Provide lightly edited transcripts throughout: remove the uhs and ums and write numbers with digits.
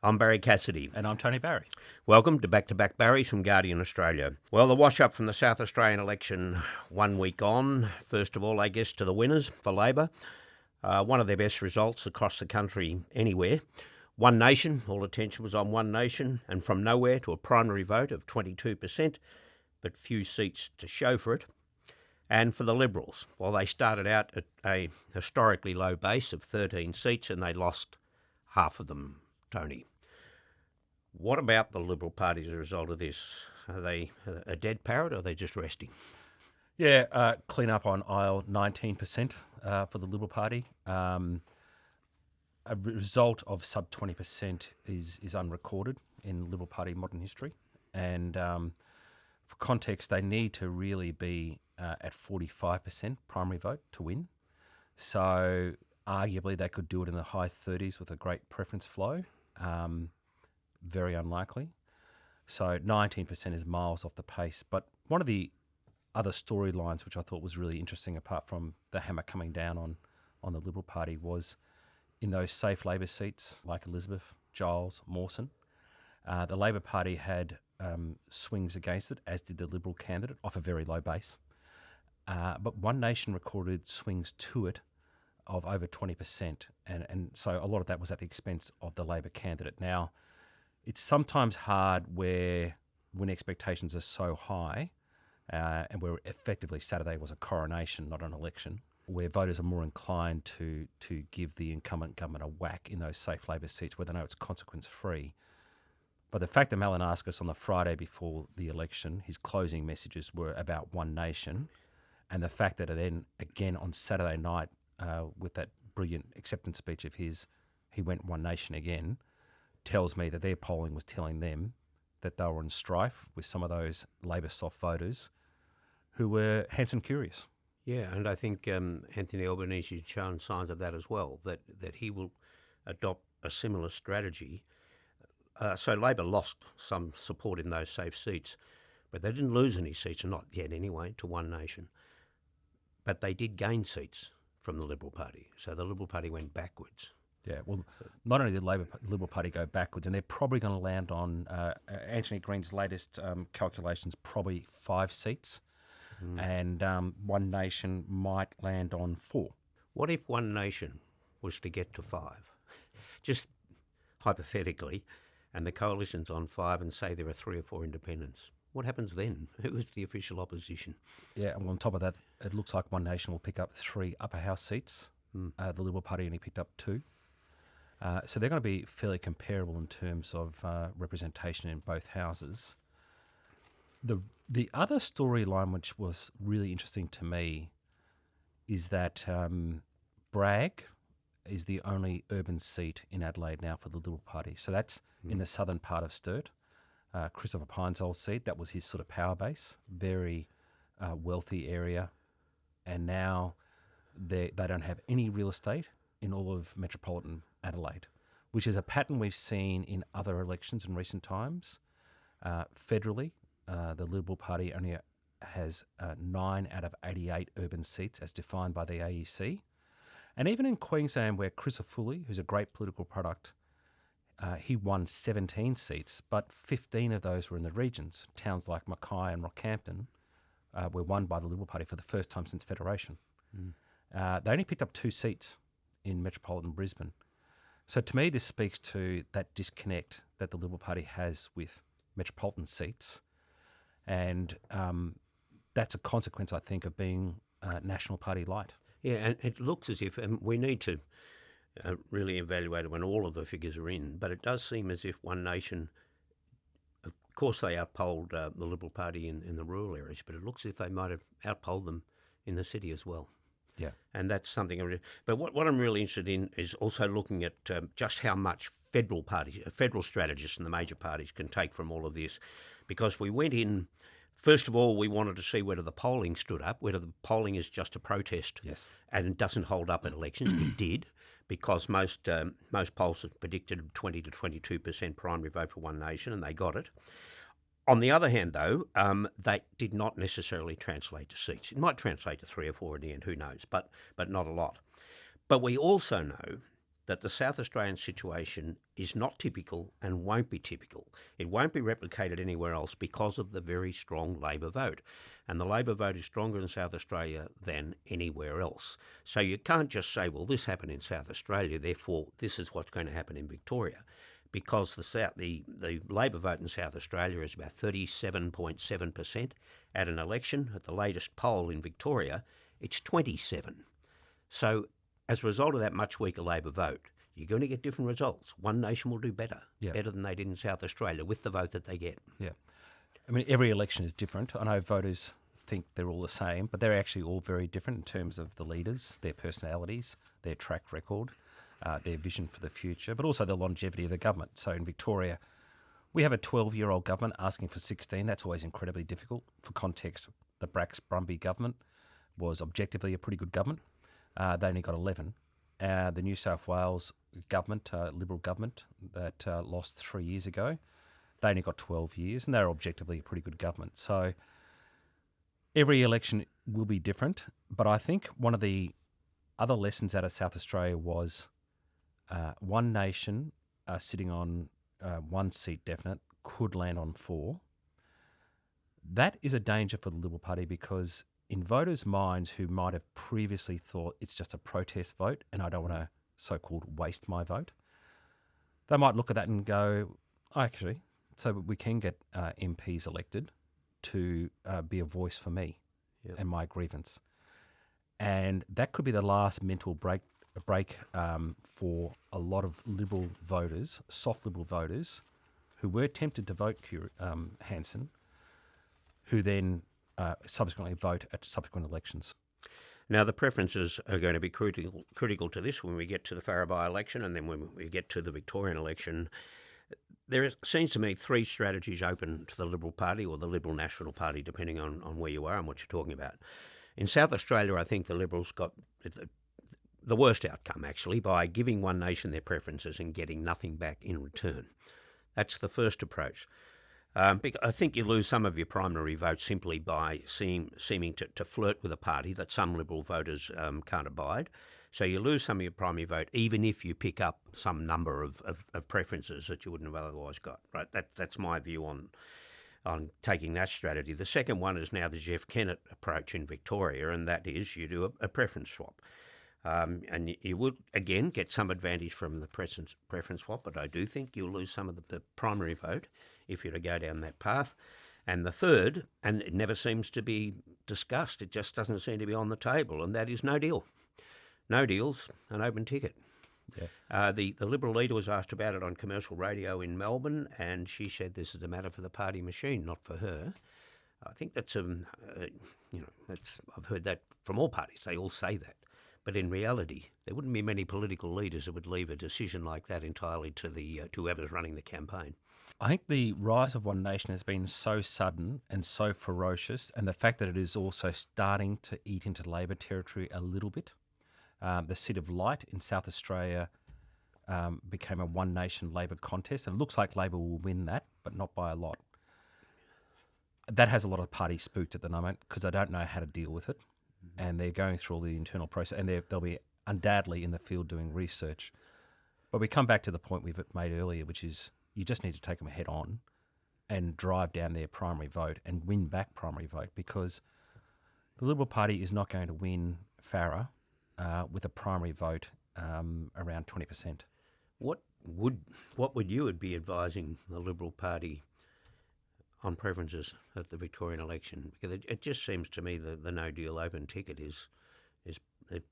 I'm Barrie Cassidy. And I'm Tony Barrie. Welcome to Back Barries from Guardian Australia. Well, the wash-up from the South Australian election 1 week on. First of all, I guess, to the winners for Labor. One of their best results across the country anywhere. One Nation, all attention was on One Nation, and from nowhere to a primary vote of 22%, but few seats to show for it. And for the Liberals, well, they started out at a historically low base of 13 seats and they lost half of them, Tony. What about the Liberal Party as a result of this? Are they a dead parrot or are they just resting? Yeah, clean up on aisle 19% for the Liberal Party. A result of sub 20% is unrecorded in Liberal Party modern history. And for context, they need to really be at 45% primary vote to win. So arguably they could do it in the high 30s with a great preference flow. Very unlikely. So 19% is miles off the pace. But one of the other storylines which I thought was really interesting, apart from the hammer coming down on the Liberal Party, was in those safe Labor seats like Elizabeth, Giles, Mawson. The Labor Party had swings against it, as did the Liberal candidate, off a very low base. But One Nation recorded swings to it of over 20%. And so a lot of that was at the expense of the Labor candidate. Now, it's sometimes hard when expectations are so high, and where effectively Saturday was a coronation, not an election, where voters are more inclined to give the incumbent government a whack in those safe Labor seats where they know it's consequence-free. But the fact that Malinowskis on the Friday before the election, his closing messages were about One Nation, and the fact that then again on Saturday night with that brilliant acceptance speech of his, he went One Nation again, tells me that their polling was telling them that they were in strife with some of those Labor soft voters who were handsome curious. Yeah, and I think Anthony Albanese has shown signs of that as well, that he will adopt a similar strategy. So Labor lost some support in those safe seats, but they didn't lose any seats, not yet anyway, to One Nation. But they did gain seats from the Liberal Party. So the Liberal Party went backwards. Yeah, well, not only did the Liberal Party go backwards, and they're probably going to land on Anthony Green's latest calculations, probably 5 seats, and One Nation might land on 4. What if One Nation was to get to 5? Just hypothetically, and the coalition's on 5 and say there are 3 or 4 independents. What happens then? Who is the official opposition? Yeah, and on top of that, it looks like One Nation will pick up 3 upper house seats. The Liberal Party only picked up 2. So they're going to be fairly comparable in terms of representation in both houses. The other storyline which was really interesting to me is that Bragg is the only urban seat in Adelaide now for the Liberal Party. So that's in the southern part of Sturt. Christopher Pyne's old seat, that was his sort of power base, very wealthy area. And now they don't have any real estate in all of metropolitan Adelaide, which is a pattern we've seen in other elections in recent times. Federally, the Liberal Party only has 9 out of 88 urban seats as defined by the AEC. And even in Queensland, where Chris Ofuli, who's a great political product, he won 17 seats, but 15 of those were in the regions. Towns like Mackay and Rockhampton were won by the Liberal Party for the first time since Federation. They only picked up 2 seats in metropolitan Brisbane. So to me, this speaks to that disconnect that the Liberal Party has with metropolitan seats. And that's a consequence, I think, of being National Party light. Yeah, and it looks as if we need to really evaluate it when all of the figures are in, but it does seem as if One Nation, of course they outpolled the Liberal Party in the rural areas, but it looks as if they might have outpolled them in the city as well. Yeah. And that's something. But what I'm really interested in is also looking at just how much federal strategists and the major parties can take from all of this, because we went in. First of all, we wanted to see whether the polling stood up, whether the polling is just a protest, Yes, and it doesn't hold up at elections. It did, because most polls have predicted 20 to 22% primary vote for One Nation, and they got it. On the other hand, though, they did not necessarily translate to seats. It might translate to 3 or 4 in the end, who knows, but not a lot. But we also know that the South Australian situation is not typical and won't be typical. It won't be replicated anywhere else because of the very strong Labor vote. And the Labor vote is stronger in South Australia than anywhere else. So you can't just say, well, this happened in South Australia, therefore this is what's going to happen in Victoria. Because the Labor vote in South Australia is about 37.7% at an election. At the latest poll in Victoria, it's 27. So as a result of that much weaker Labor vote, you're going to get different results. One Nation will do better than they did in South Australia with the vote that they get. Yeah. I mean, every election is different. I know voters think they're all the same, but they're actually all very different in terms of the leaders, their personalities, their track record, their vision for the future, but also the longevity of the government. So in Victoria, we have a 12-year-old government asking for 16. That's always incredibly difficult. For context, the Bracks-Brumby government was objectively a pretty good government. They only got 11. The New South Wales government, Liberal government, that lost 3 years ago, they only got 12 years, and they're objectively a pretty good government. So every election will be different, but I think one of the other lessons out of South Australia was One Nation sitting on one seat definite could land on 4. That is a danger for the Liberal Party because in voters' minds who might have previously thought it's just a protest vote and I don't want to so-called waste my vote, they might look at that and go, actually, so we can get MPs elected to be a voice for me and my grievance. And that could be the last mental break for a lot of Liberal voters, soft Liberal voters, who were tempted to vote Hanson, who then subsequently vote at subsequent elections. Now, the preferences are going to be critical to this when we get to the Farrabee election and then when we get to the Victorian election. There seems to me 3 strategies open to the Liberal Party or the Liberal National Party, depending on where you are and what you're talking about. In South Australia, I think the Liberals got the worst outcome, actually, by giving One Nation their preferences and getting nothing back in return. That's the first approach. I think you lose some of your primary vote simply by seeming to flirt with a party that some Liberal voters can't abide. So you lose some of your primary vote, even if you pick up some number of preferences that you wouldn't have otherwise got. Right? That's my view on taking that strategy. The second one is now the Jeff Kennett approach in Victoria, and that is you do a preference swap. And you would, again, get some advantage from the preference swap, but I do think you'll lose some of the primary vote if you're to go down that path. And the third, and it never seems to be discussed, it just doesn't seem to be on the table, and that is no deal. No deals, an open ticket. Yeah. The Liberal leader was asked about it on commercial radio in Melbourne, and she said this is a matter for the party machine, not for her. I think that's I've heard that from all parties. They all say that. But in reality, there wouldn't be many political leaders that would leave a decision like that entirely to whoever's running the campaign. I think the rise of One Nation has been so sudden and so ferocious, and the fact that it is also starting to eat into Labor territory a little bit. The seat of Light in South Australia became a One Nation Labor contest, and it looks like Labor will win that, but not by a lot. That has a lot of parties spooked at the moment because they don't know how to deal with it. And they're going through all the internal process, and they'll be undoubtedly in the field doing research. But we come back to the point we've made earlier, which is you just need to take them head on and drive down their primary vote and win back primary vote, because the Liberal Party is not going to win Farrah with a primary vote around 20%. What would you be advising the Liberal Party on preferences at the Victorian election? Because it just seems to me the no deal open ticket is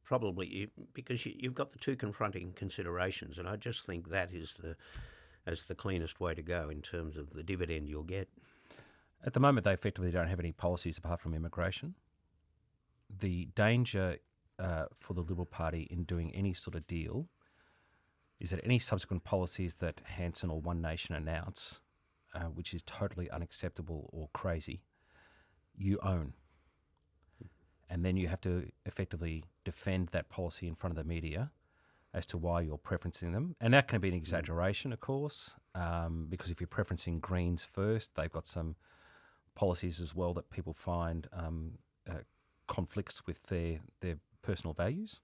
probably because you've got the two confronting considerations, and I just think that is the cleanest way to go in terms of the dividend you'll get. At the moment, they effectively don't have any policies apart from immigration. The danger for the Liberal Party in doing any sort of deal is that any subsequent policies that Hanson or One Nation announce, which is totally unacceptable or crazy, you own. And then you have to effectively defend that policy in front of the media as to why you're preferencing them. And that can be an exaggeration, of course, because if you're preferencing Greens first, they've got some policies as well that people find conflicts with their personal values.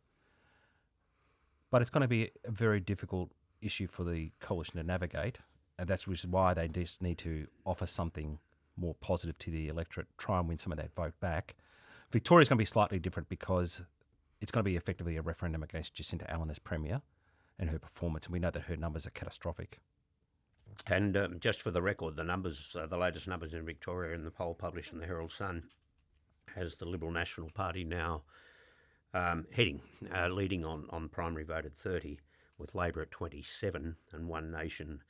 But it's going to be a very difficult issue for the coalition to navigate, and that's which is why they just need to offer something more positive to the electorate, try and win some of that vote back. Victoria's going to be slightly different because it's going to be effectively a referendum against Jacinta Allen as Premier and her performance, and we know that her numbers are catastrophic. And just for the record, the numbers, the latest numbers in Victoria in the poll published in the Herald Sun, has the Liberal National Party now leading on primary vote at 30, with Labor at 27 and One Nation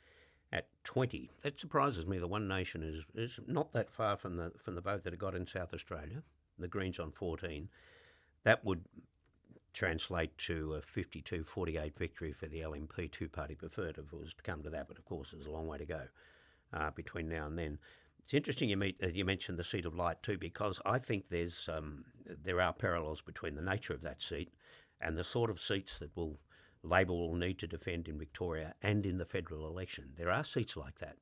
at 20. That surprises me. The One Nation is not that far from the vote that it got in South Australia. The Greens on 14. That would translate to a 52-48 victory for the LNP two-party preferred if it was to come to that. But of course, there's a long way to go between now and then. It's interesting you mentioned the seat of light too, because I think there are parallels between the nature of that seat and the sort of seats that Labor will need to defend in Victoria and in the federal election. There are seats like that,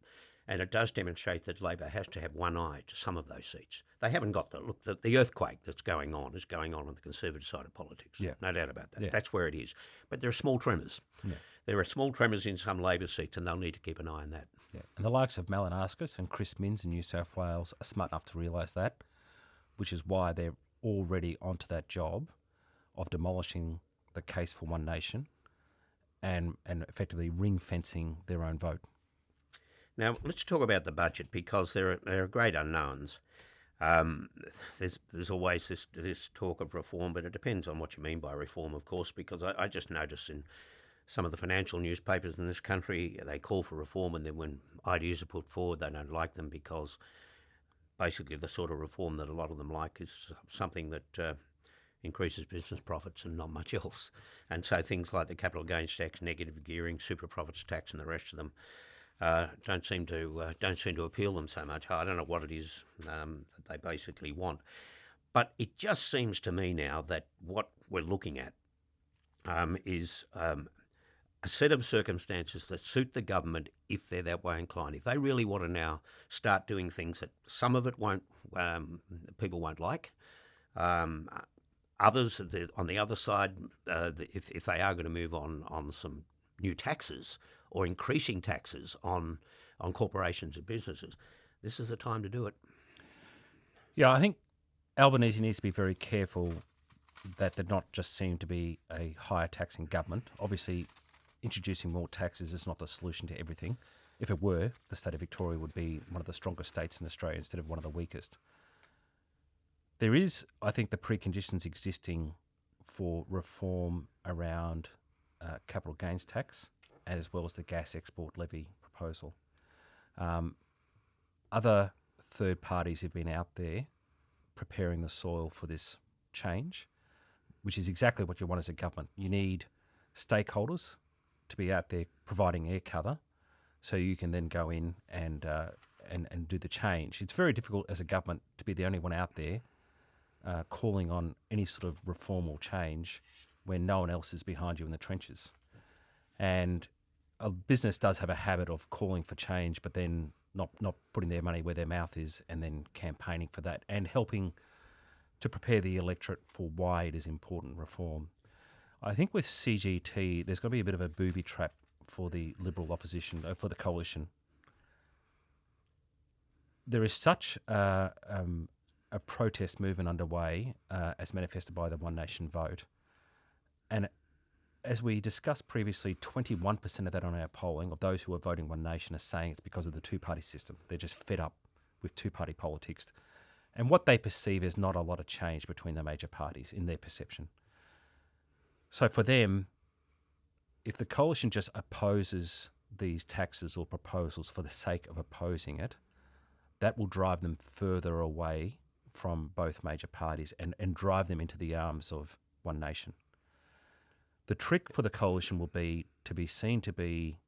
and it does demonstrate that Labor has to have one eye to some of those seats. They haven't got the earthquake that's going on is going on the Conservative side of politics. Yeah. No doubt about that. Yeah. That's where it is. But there are small tremors. Yeah. There are small tremors in some Labor seats, and they'll need to keep an eye on that. Yeah. And the likes of Malinascus and Chris Minns in New South Wales are smart enough to realise that, which is why they're already onto that job of demolishing the case for One Nation and effectively ring-fencing their own vote. Now, let's talk about the budget, because there are great unknowns. There's always this talk of reform, but it depends on what you mean by reform, of course, because I just notice in some of the financial newspapers in this country, they call for reform, and then when ideas are put forward, they don't like them, because basically the sort of reform that a lot of them like is something that increases business profits and not much else. And so things like the capital gains tax, negative gearing, super profits tax, and the rest of them don't seem to appeal them so much. I don't know what it is that they basically want, but it just seems to me now that what we're looking at is a set of circumstances that suit the government if they're that way inclined. If they really want to now start doing things that some of it people won't like. Others on the other side, if they are going to move on some new taxes or increasing taxes on corporations and businesses, this is the time to do it. Yeah, I think Albanese needs to be very careful that they're not just seen to be a higher taxing government. Obviously, introducing more taxes is not the solution to everything. If it were, the state of Victoria would be one of the strongest states in Australia instead of one of the weakest. There is, I think, the preconditions existing for reform around capital gains tax, as well as the gas export levy proposal. Other third parties have been out there preparing the soil for this change, which is exactly what you want as a government. You need stakeholders to be out there providing air cover, so you can then go in and do the change. It's very difficult as a government to be the only one out there calling on any sort of reform or change when no one else is behind you in the trenches. And a business does have a habit of calling for change, but then not putting their money where their mouth is, and then campaigning for that and helping to prepare the electorate for why it is important reform. I think with CGT, there's going to be a bit of a booby trap for the Liberal opposition, for the coalition. There is such a protest movement underway, as manifested by the One Nation vote. And as we discussed previously, 21% of that on our polling, of those who are voting One Nation, are saying it's because of the two-party system. They're just fed up with two-party politics. And what they perceive is not a lot of change between the major parties in their perception. So for them, if the coalition just opposes these taxes or proposals for the sake of opposing it, that will drive them further away from both major parties and drive them into the arms of One Nation. The trick for the coalition will be to be seen to be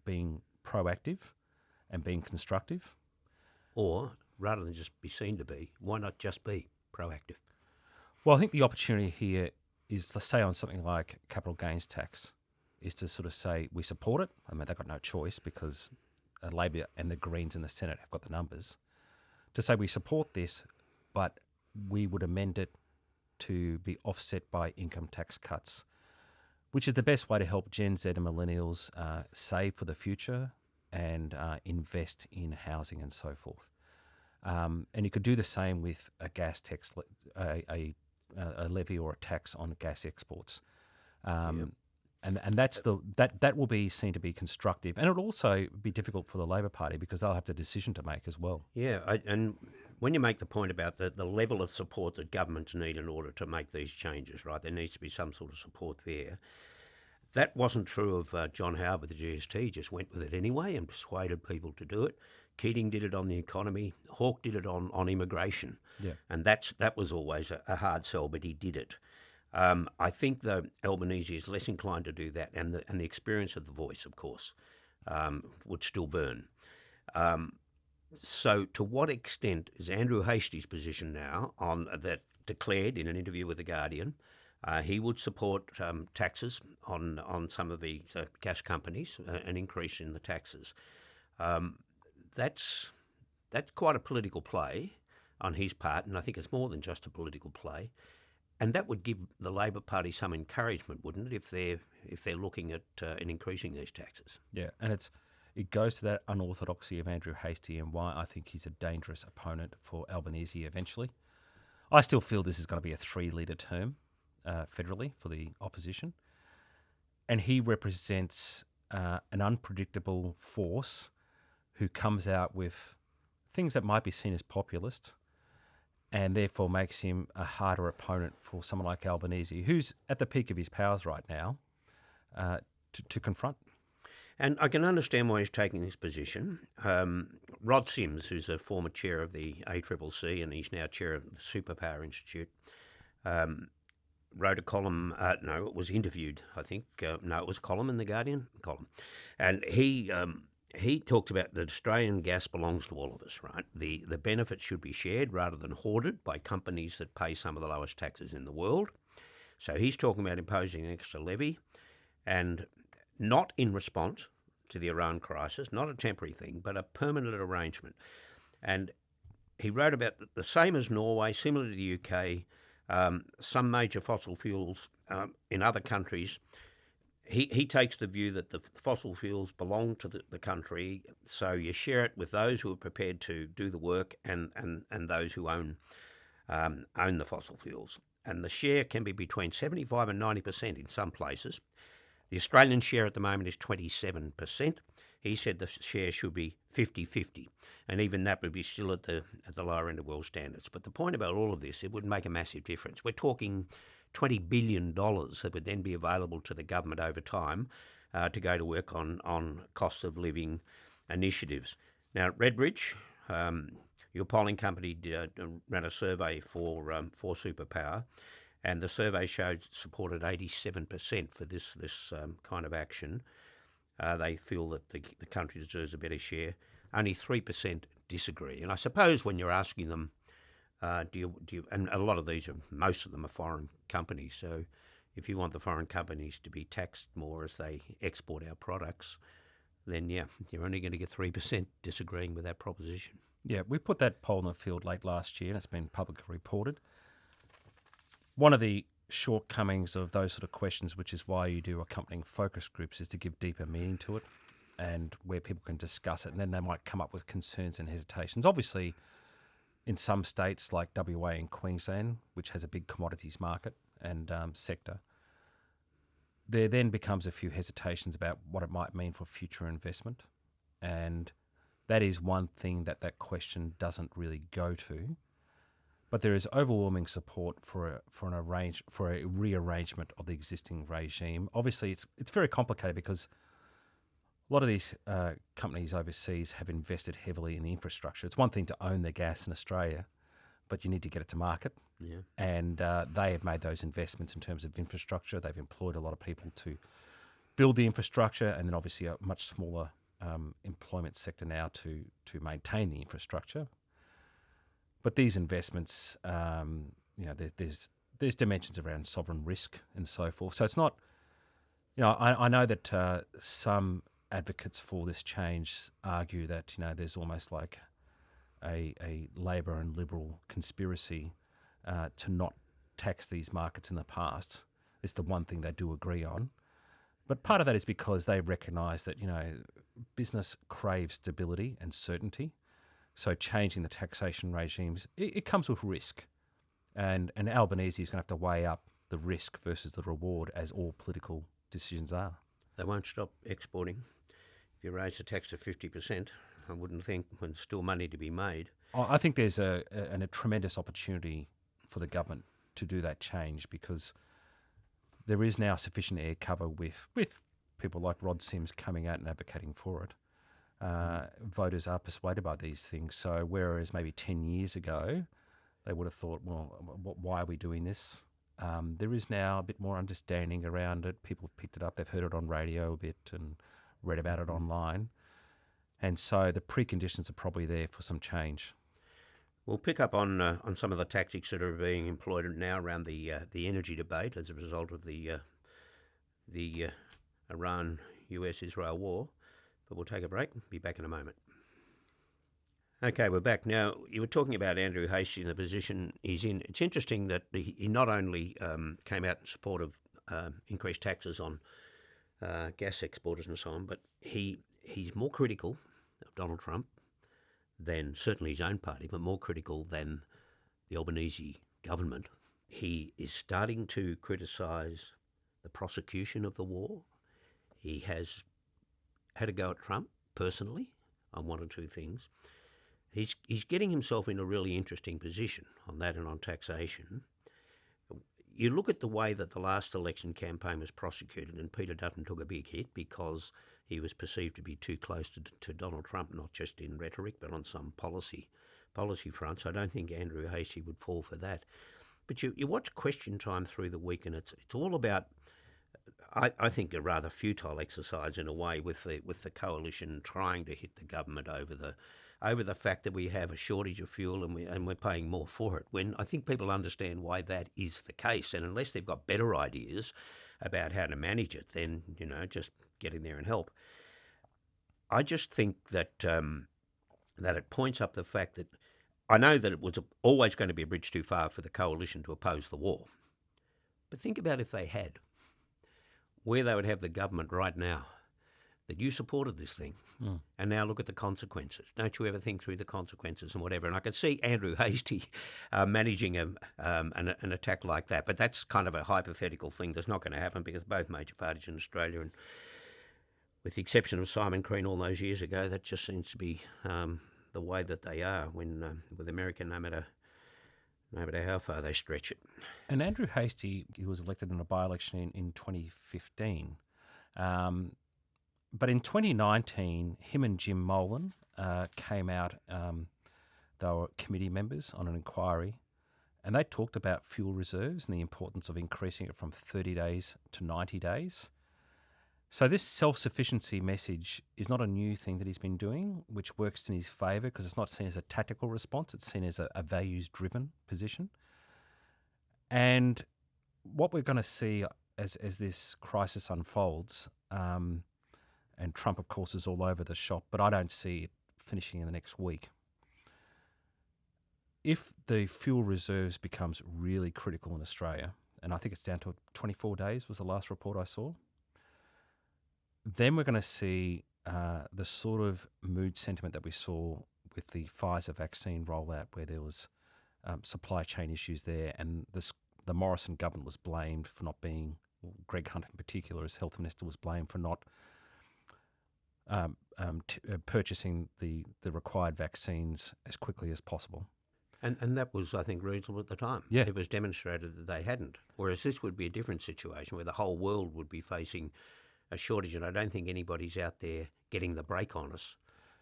being proactive and being constructive. Or, rather than just be seen to be, why not just be proactive? Well, I think the opportunity here is to say on something like capital gains tax, is to sort of say we support it. I mean, they've got no choice because Labor and the Greens in the Senate have got the numbers. To say we support this, but we would amend it to be offset by income tax cuts, which is the best way to help Gen Z and millennials save for the future and invest in housing and so forth. And you could do the same with a gas tax, a levy or a tax on gas exports. And that will be seen to be constructive, and it'll also be difficult for the Labor Party because they'll have the decision to make as well. Yeah, and when you make the point about the level of support that governments need in order to make these changes, right, there needs to be some sort of support there. That wasn't true of John Howard with the GST. He just went with it anyway and persuaded people to do it. Keating did it on the economy. Hawke did it on immigration. Yeah. And that was always a hard sell, but he did it. I think, though, Albanese is less inclined to do that, and the experience of the voice, of course, would still burn. So to what extent is Andrew Hastie's position now on that declared in an interview with The Guardian? He would support taxes on some of these gas companies, an increase in the taxes. That's quite a political play on his part, and I think it's more than just a political play. And that would give the Labor Party some encouragement, wouldn't it, if they're looking at increasing these taxes? Yeah, and it goes to that unorthodoxy of Andrew Hastie and why I think he's a dangerous opponent for Albanese eventually. I still feel this is going to be a 3-litre term federally for the opposition, and he represents an unpredictable force who comes out with things that might be seen as populist, and therefore makes him a harder opponent for someone like Albanese, who's at the peak of his powers right now, to confront. And I can understand why he's taking this position. Rod Sims, who's a former chair of the ACCC and he's now chair of the Superpower Institute, wrote a column, it was interviewed, I think. It was a column in The Guardian, and he talked about that Australian gas belongs to all of us, right? The benefits should be shared rather than hoarded by companies that pay some of the lowest taxes in the world. So he's talking about imposing an extra levy, and not in response to the Iran crisis, not a temporary thing, but a permanent arrangement. And he wrote about the same as Norway, similar to the UK, some major fossil fuels in other countries. He takes the view that the fossil fuels belong to the country, so you share it with those who are prepared to do the work and those who own the fossil fuels. And the share can be between 75 and 90% in some places. The Australian share at the moment is 27%. He said the share should be 50-50, and even that would be still at the lower end of world standards. But the point about all of this, it would make a massive difference. We're talking $20 billion that would then be available to the government over time to go to work on cost of living initiatives. Now, at Redbridge, your polling company ran a survey for Superpower, and the survey showed supported 87% for this kind of action. They feel that the country deserves a better share. Only 3% disagree. And I suppose when you're asking them, do you? And a lot of most of them are foreign companies. So, if you want the foreign companies to be taxed more as they export our products, then you're only going to get 3% disagreeing with that proposition. Yeah, we put that poll in the field late last year, and it's been publicly reported. One of the shortcomings of those sort of questions, which is why you do accompanying focus groups, is to give deeper meaning to it, and where people can discuss it, and then they might come up with concerns and hesitations. Obviously, in some states like WA and Queensland, which has a big commodities market and sector, there then becomes a few hesitations about what it might mean for future investment. And that is one thing that question doesn't really go to. But there is overwhelming support for a rearrangement of the existing regime. Obviously, it's very complicated because a lot of these companies overseas have invested heavily in the infrastructure. It's one thing to own the gas in Australia, but you need to get it to market. Yeah. And they have made those investments in terms of infrastructure. They've employed a lot of people to build the infrastructure, and then obviously a much smaller employment sector now to maintain the infrastructure. But these investments, there's dimensions around sovereign risk and so forth. So it's not, I know that some advocates for this change argue that there's almost like a Labor and Liberal conspiracy to not tax these markets in the past. It's the one thing they do agree on. But part of that is because they recognise that, business craves stability and certainty. So changing the taxation regimes, it comes with risk. And Albanese is going to have to weigh up the risk versus the reward, as all political decisions are. They won't stop exporting. If you raise the tax to 50%, I wouldn't think when there's still money to be made. I think there's a tremendous opportunity for the government to do that change, because there is now sufficient air cover with people like Rod Sims coming out and advocating for it. Voters are persuaded by these things. So whereas maybe 10 years ago they would have thought, well, why are we doing this? There is now a bit more understanding around it. People have picked it up. They've heard it on radio a bit and read about it online. And so the preconditions are probably there for some change. We'll pick up on some of the tactics that are being employed now around the energy debate as a result of the Iran-US-Israel war. But we'll take a break. Be back in a moment. Okay, we're back. Now, you were talking about Andrew Hastie and the position he's in. It's interesting that he not only came out in support of increased taxes on gas exporters and so on, but he's more critical of Donald Trump than certainly his own party, but more critical than the Albanese government. He is starting to criticise the prosecution of the war. He has had a go at Trump personally on one or two things. He's getting himself in a really interesting position on that and on taxation. You look at the way that the last election campaign was prosecuted, and Peter Dutton took a big hit because he was perceived to be too close to Donald Trump, not just in rhetoric, but on some policy fronts. I don't think Andrew Hastie would fall for that. But you watch Question Time through the week, and it's all about, I think, a rather futile exercise in a way with the coalition trying to hit the government over the fact that we have a shortage of fuel and we're paying more for it, when I think people understand why that is the case. And unless they've got better ideas about how to manage it, then, just get in there and help. I just think that that it points up the fact that I know that it was always going to be a bridge too far for the coalition to oppose the war. But think about if they had, where they would have the government right now, that you supported this thing, and now look at the consequences. Don't you ever think through the consequences and whatever? And I could see Andrew Hastie managing an attack like that, but that's kind of a hypothetical thing that's not going to happen because both major parties in Australia, and with the exception of Simon Crean all those years ago, that just seems to be the way that they are when with America, no matter how far they stretch it. And Andrew Hastie, he was elected in a by-election in 2015. But in 2019, him and Jim Molan came out, they were committee members on an inquiry, and they talked about fuel reserves and the importance of increasing it from 30 days to 90 days. So this self-sufficiency message is not a new thing that he's been doing, which works in his favour because it's not seen as a tactical response, it's seen as a values-driven position. And what we're going to see as this crisis unfolds, and Trump, of course, is all over the shop, but I don't see it finishing in the next week. If the fuel reserves becomes really critical in Australia, and I think it's down to 24 days was the last report I saw, then we're going to see the sort of mood sentiment that we saw with the Pfizer vaccine rollout, where there was supply chain issues there, and the Morrison government was blamed for not being, Greg Hunt in particular as health minister was blamed for not purchasing the required vaccines as quickly as possible. And that was, I think, reasonable at the time. Yeah. It was demonstrated that they hadn't. Whereas this would be a different situation where the whole world would be facing a shortage, and I don't think anybody's out there getting the brake on us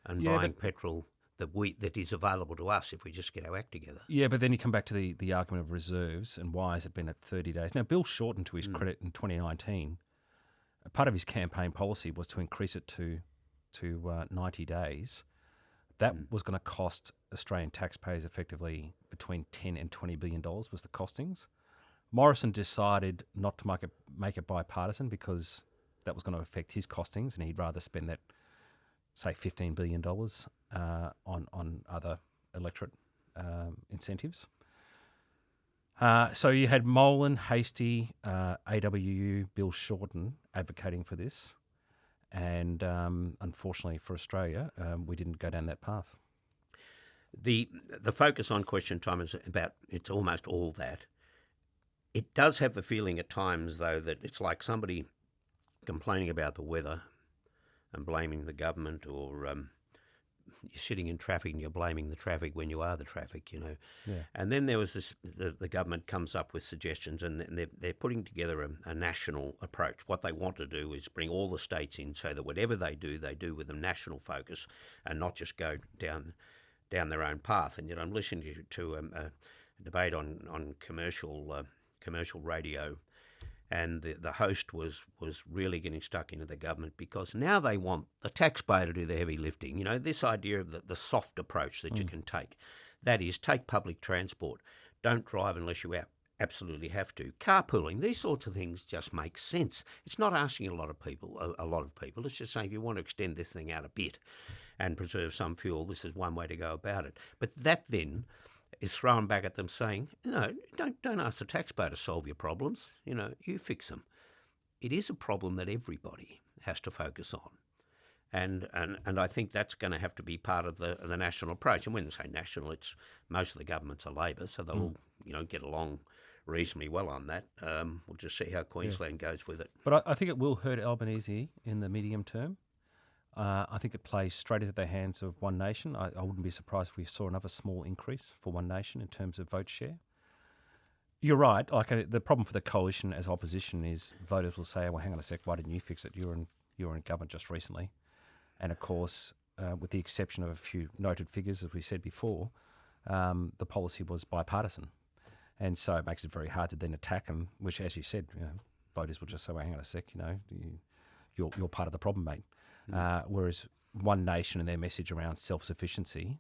and buying petrol that is available to us if we just get our act together. Yeah, but then you come back to the argument of reserves and why has it been at 30 days. Now, Bill Shorten, to his credit, in 2019, part of his campaign policy was to increase it to 90 days. That was going to cost Australian taxpayers effectively between $10 and $20 billion was the costings. Morrison decided not to make it bipartisan because that was going to affect his costings, and he'd rather spend that, say, $15 billion on other electorate incentives. So you had Molan, Hastie, AWU, Bill Shorten advocating for this. And unfortunately for Australia, we didn't go down that path. The focus on Question Time is about, it's almost all that. It does have the feeling at times, though, that it's like somebody complaining about the weather and blaming the government, or you're sitting in traffic and you're blaming the traffic when you are the traffic, you know. Yeah. And then there was this, the government comes up with suggestions, and they're putting together a national approach. What they want to do is bring all the states in so that whatever they do with a national focus and not just go down their own path. And yet I'm listening to a debate on commercial radio, and the host was really getting stuck into the government, because now they want the taxpayer to do the heavy lifting. You know, this idea of the soft approach that you can take. That is, take public transport. Don't drive unless you absolutely have to. Carpooling, these sorts of things just make sense. It's not asking a lot of people. It's just saying, if you want to extend this thing out a bit and preserve some fuel, this is one way to go about it. But that then is thrown back at them, saying, no, don't ask the taxpayer to solve your problems. You know, you fix them. It is a problem that everybody has to focus on. And I think that's going to have to be part of the national approach. And when they say national, it's most of the governments are Labor, so they'll all, get along reasonably well on that. We'll just see how Queensland goes with it. But I think it will hurt Albanese in the medium term. I think it plays straight into the hands of One Nation. I wouldn't be surprised if we saw another small increase for One Nation in terms of vote share. You're right. Like the problem for the coalition as opposition is voters will say, "Well, hang on a sec. Why didn't you fix it? You were in government just recently." And of course, with the exception of a few noted figures, as we said before, the policy was bipartisan, and so it makes it very hard to then attack them. Which, as you said, voters will just say, "Well, hang on a sec. You're part of the problem, mate." Whereas One Nation and their message around self-sufficiency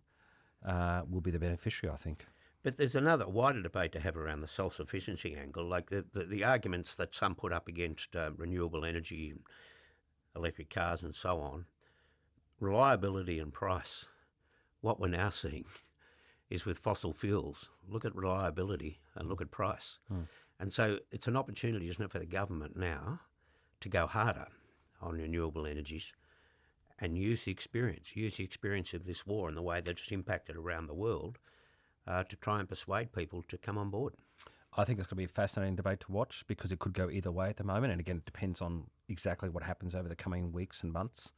will be the beneficiary, I think. But there's another wider debate to have around the self-sufficiency angle, like the arguments that some put up against renewable energy, electric cars and so on. Reliability and price. What we're now seeing is with fossil fuels. Look at reliability and look at price. And so it's an opportunity, isn't it, for the government now to go harder on renewable energies and use the experience of this war and the way that it's impacted around the world to try and persuade people to come on board. I think it's going to be a fascinating debate to watch, because it could go either way at the moment. And again, it depends on exactly what happens over the coming weeks and months.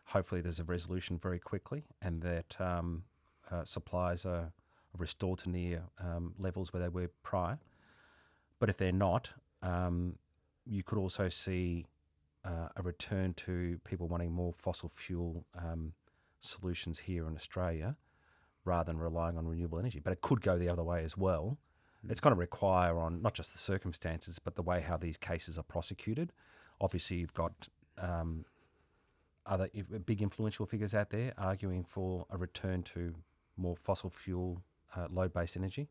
Hopefully there's a resolution very quickly, and that supplies are restored to near levels where they were prior. But if they're not, you could also see a return to people wanting more fossil fuel solutions here in Australia rather than relying on renewable energy. But it could go the other way as well. It's going to require on not just the circumstances, but the way how these cases are prosecuted. Obviously, you've got other big influential figures out there arguing for a return to more fossil fuel load-based energy.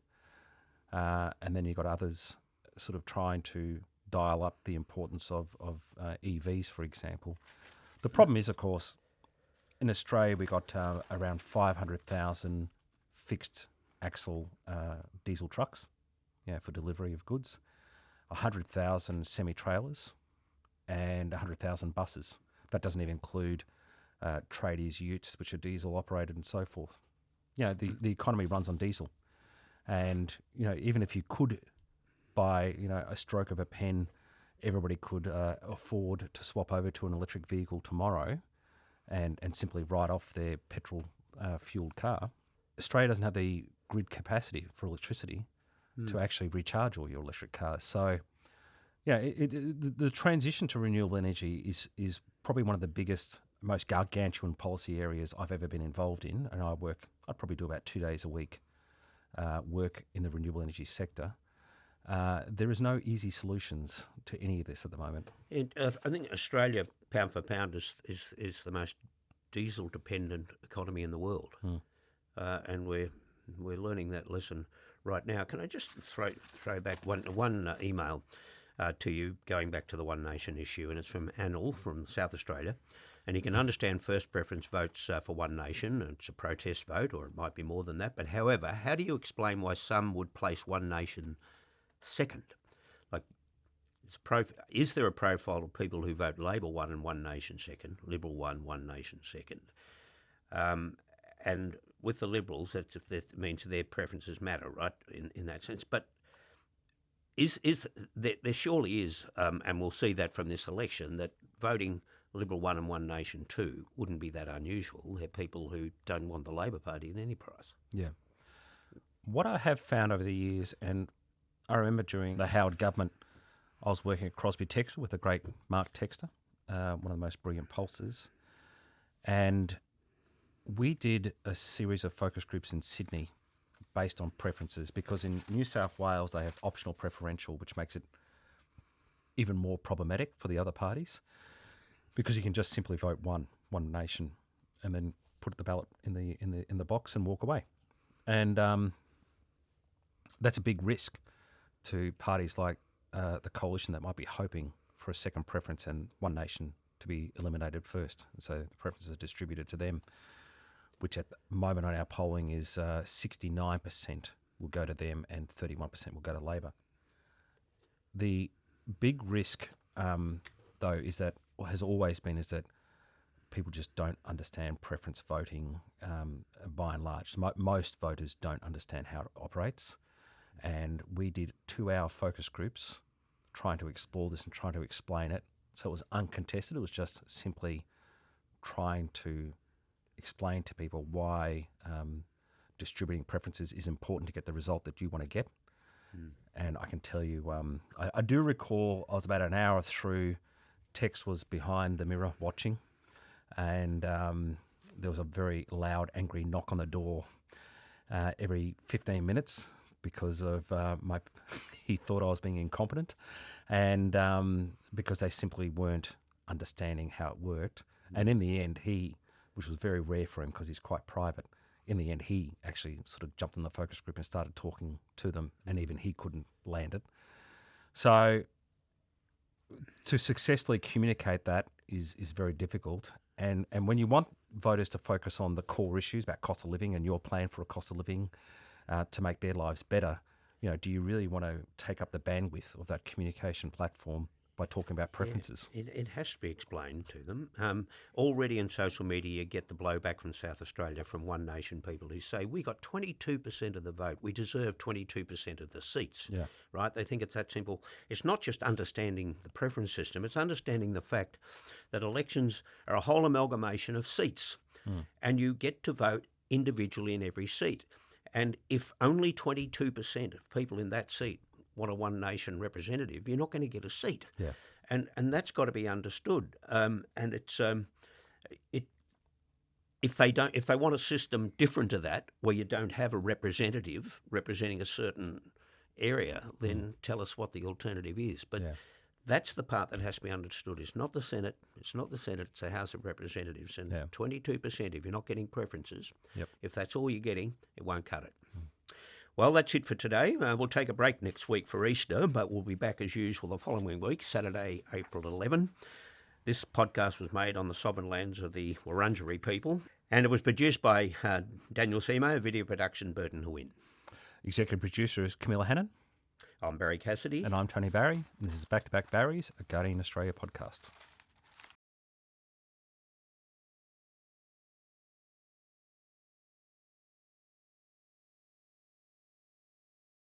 And then you've got others sort of trying to dial up the importance of EVs, for example. The problem is, of course, in Australia we got around 500,000 fixed axle diesel trucks, for delivery of goods, 100,000 semi-trailers, and 100,000 buses. That doesn't even include tradies, utes, which are diesel operated, and so forth. The economy runs on diesel, and even if you could, by a stroke of a pen, everybody could afford to swap over to an electric vehicle tomorrow, and simply write off their petrol fueled car. Australia doesn't have the grid capacity for electricity to actually recharge all your electric cars. So, the transition to renewable energy is probably one of the biggest, most gargantuan policy areas I've ever been involved in, and I probably do about 2 days a week work in the renewable energy sector. There is no easy solutions to any of this at the moment. I think Australia, pound for pound, is the most diesel-dependent economy in the world, and we're learning that lesson right now. Can I just throw back one email to you, going back to the One Nation issue, and it's from Anil from South Australia. And you can understand first preference votes for One Nation, and it's a protest vote, or it might be more than that. But however, how do you explain why some would place One Nation second? Like, is there a profile of people who vote Labor one and One Nation second, Liberal one, One Nation second? And with the Liberals, that means their preferences matter, right, in that sense. But there surely is, and we'll see that from this election, that voting Liberal one and One Nation two wouldn't be that unusual. They're people who don't want the Labor Party at any price. Yeah. What I have found over the years, and I remember during the Howard government, I was working at Crosby Textor with the great Mark Textor, one of the most brilliant pollsters, and we did a series of focus groups in Sydney based on preferences, because in New South Wales they have optional preferential, which makes it even more problematic for the other parties, because you can just simply vote One Nation and then put the ballot in the box and walk away, and that's a big risk to parties like the coalition that might be hoping for a second preference and One Nation to be eliminated first. And so the preferences are distributed to them, which at the moment on our polling is 69% will go to them and 31% will go to Labor. The big risk, though, is that, or has always been, is that people just don't understand preference voting by and large. Most voters don't understand how it operates. And we did 2-hour focus groups trying to explore this and trying to explain it. So it was uncontested. It was just simply trying to explain to people why distributing preferences is important to get the result that you want to get. And I can tell you, I do recall I was about an hour through, Tex was behind the mirror watching, and there was a very loud, angry knock on the door every 15 minutes because of he thought I was being incompetent, and because they simply weren't understanding how it worked. And in the end, which was very rare for him because he's quite private, in the end he actually sort of jumped in the focus group and started talking to them, and even he couldn't land it. So to successfully communicate that is very difficult. And when you want voters to focus on the core issues about cost of living and your plan for a cost of living to make their lives better, do you really want to take up the bandwidth of that communication platform by talking about preferences? Yeah, it has to be explained to them. Already in social media, you get the blowback from South Australia from One Nation people who say, we got 22% of the vote. We deserve 22% of the seats. Yeah. Right? They think it's that simple. It's not just understanding the preference system. It's understanding the fact that elections are a whole amalgamation of seats, and you get to vote individually in every seat. And if only 22% of people in that seat want a One Nation representative, you're not going to get a seat. Yeah. And that's got to be understood. And it's if they want a system different to that, where you don't have a representative representing a certain area, then tell us what the alternative is. But that's the part that has to be understood. It's not the Senate. It's the House of Representatives. And 22%, if you're not getting preferences, if that's all you're getting, it won't cut it. Well, that's it for today. We'll take a break next week for Easter, but we'll be back as usual the following week, Saturday, April 11. This podcast was made on the sovereign lands of the Wurundjeri people, and it was produced by Daniel Simo, video production, Burton Huyn. Executive producer is Camilla Hannon. I'm Barrie Cassidy. And I'm Tony Barrie. And this is Back Barries, a Guardian Australia podcast.